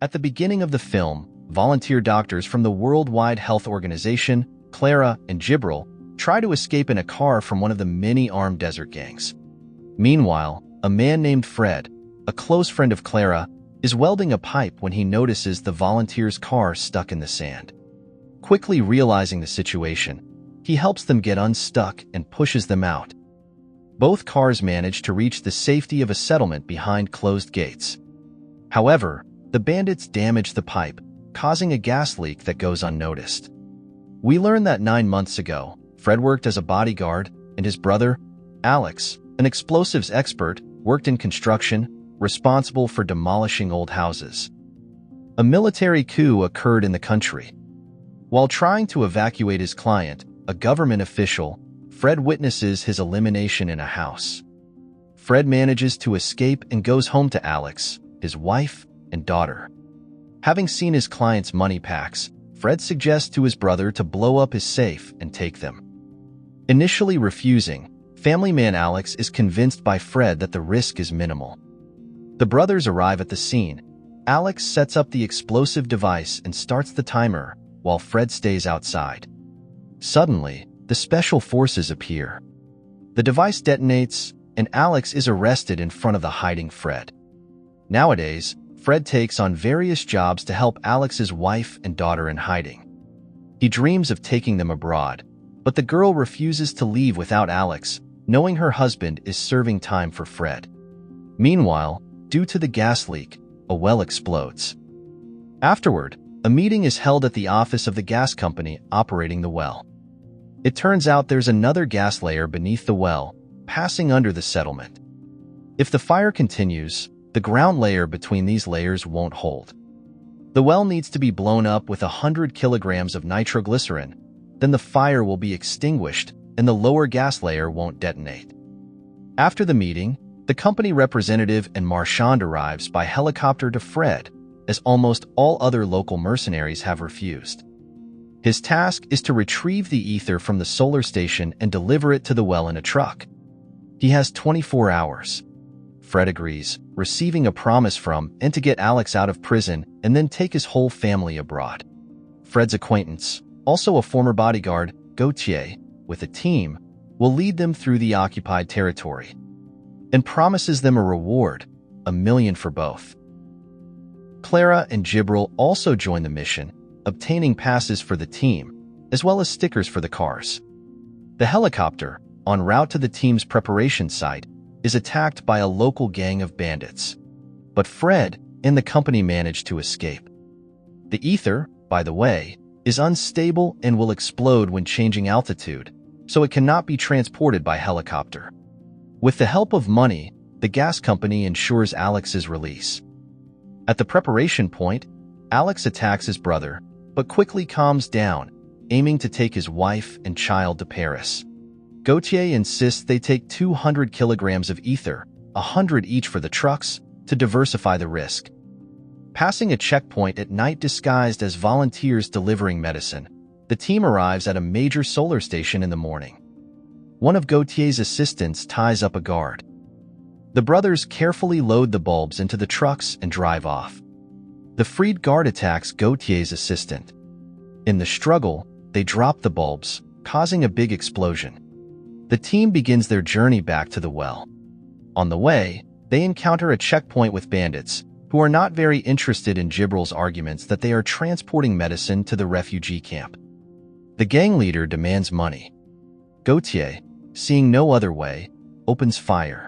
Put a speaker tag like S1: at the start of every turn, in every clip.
S1: At the beginning of the film, volunteer doctors from the Worldwide Health Organization, Clara and Jibril, try to escape in a car from one of the many armed desert gangs. Meanwhile, a man named Fred, a close friend of Clara, is welding a pipe when he notices the volunteers' car stuck in the sand. Quickly realizing the situation, he helps them get unstuck and pushes them out. Both cars manage to reach the safety of a settlement behind closed gates. However, the bandits damage the pipe, causing a gas leak that goes unnoticed. We learn that 9 months ago, Fred worked as a bodyguard, and his brother, Alex, an explosives expert, worked in construction, responsible for demolishing old houses. A military coup occurred in the country. While trying to evacuate his client, a government official, Fred witnesses his elimination in a house. Fred manages to escape and goes home to Alex, his wife, and daughter. Having seen his client's money packs, Fred suggests to his brother to blow up his safe and take them. Initially refusing, family man Alex is convinced by Fred that the risk is minimal. The brothers arrive at the scene. Alex sets up the explosive device and starts the timer, while Fred stays outside. Suddenly, the special forces appear. The device detonates, and Alex is arrested in front of the hiding Fred. Nowadays, Fred takes on various jobs to help Alex's wife and daughter in hiding. He dreams of taking them abroad, but the girl refuses to leave without Alex, knowing her husband is serving time for Fred. Meanwhile, due to the gas leak, a well explodes. Afterward, a meeting is held at the office of the gas company operating the well. It turns out there's another gas layer beneath the well, passing under the settlement. If the fire continues, the ground layer between these layers won't hold. The well needs to be blown up with 100 kilograms of nitroglycerin, then the fire will be extinguished and the lower gas layer won't detonate. After the meeting, the company representative and Marchand arrives by helicopter to Fred, as almost all other local mercenaries have refused. His task is to retrieve the ether from the solar station and deliver it to the well in a truck. He has 24 hours. Fred agrees, receiving a promise from and to get Alex out of prison and then take his whole family abroad. Fred's acquaintance, also a former bodyguard, Gautier, with a team, will lead them through the occupied territory and promises them a reward, $1 million for both. Clara and Jibril also join the mission, obtaining passes for the team, as well as stickers for the cars. The helicopter, en route to the team's preparation site, is attacked by a local gang of bandits. But Fred and the company manage to escape. The ether, by the way, is unstable and will explode when changing altitude, so it cannot be transported by helicopter. With the help of money, the gas company ensures Alex's release. At the preparation point, Alex attacks his brother, but quickly calms down, aiming to take his wife and child to Paris. Gautier insists they take 200 kilograms of ether, 100 each for the trucks, to diversify the risk. Passing a checkpoint at night disguised as volunteers delivering medicine, the team arrives at a major solar station in the morning. One of Gautier's assistants ties up a guard. The brothers carefully load the bulbs into the trucks and drive off. The freed guard attacks Gautier's assistant. In the struggle, they drop the bulbs, causing a big explosion. The team begins their journey back to the well. On the way, they encounter a checkpoint with bandits, who are not very interested in Jibril's arguments that they are transporting medicine to the refugee camp. The gang leader demands money. Gautier, seeing no other way, opens fire.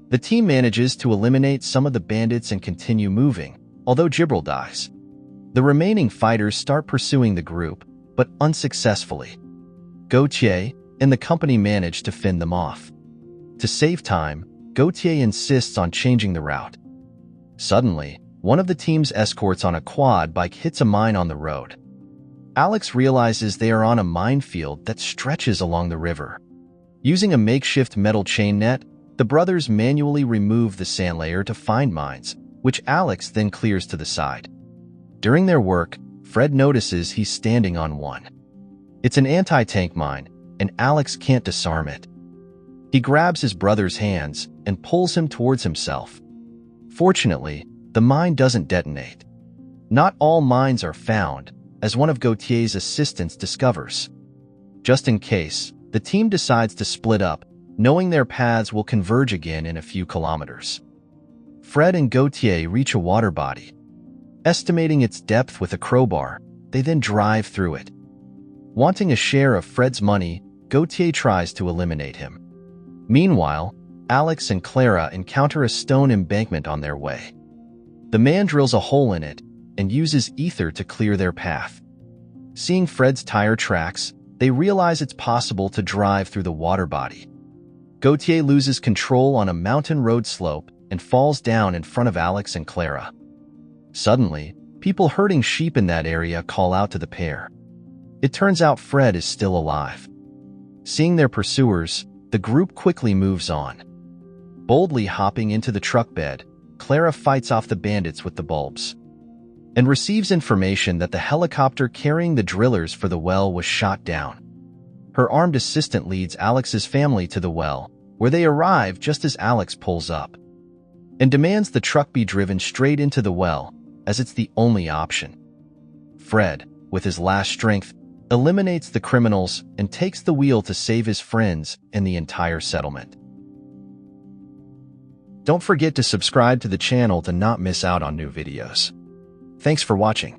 S1: The team manages to eliminate some of the bandits and continue moving, although Jibril dies. The remaining fighters start pursuing the group, but unsuccessfully. Gautier and the company manage to fend them off. To save time, Gautier insists on changing the route. Suddenly, one of the team's escorts on a quad bike hits a mine on the road. Alex realizes they are on a minefield that stretches along the river. Using a makeshift metal chain net, the brothers manually remove the sand layer to find mines, which Alex then clears to the side. During their work, Fred notices he's standing on one. It's an anti-tank mine, and Alex can't disarm it. He grabs his brother's hands and pulls him towards himself. Fortunately, the mine doesn't detonate. Not all mines are found, as one of Gautier's assistants discovers. Just in case, the team decides to split up, knowing their paths will converge again in a few kilometers. Fred and Gautier reach a water body. Estimating its depth with a crowbar, they then drive through it. Wanting a share of Fred's money, Gautier tries to eliminate him. Meanwhile, Alex and Clara encounter a stone embankment on their way. The man drills a hole in it and uses ether to clear their path. Seeing Fred's tire tracks, they realize it's possible to drive through the water body. Gautier loses control on a mountain road slope and falls down in front of Alex and Clara. Suddenly, people herding sheep in that area call out to the pair. It turns out Fred is still alive. Seeing their pursuers, the group quickly moves on. Boldly hopping into the truck bed, Clara fights off the bandits with the bulbs and receives information that the helicopter carrying the drillers for the well was shot down. Her armed assistant leads Alex's family to the well, where they arrive just as Alex pulls up and demands the truck be driven straight into the well, as it's the only option. Fred, with his last strength, eliminates the criminals and takes the wheel to save his friends and the entire settlement. Don't forget to subscribe to the channel to not miss out on new videos. Thanks for watching.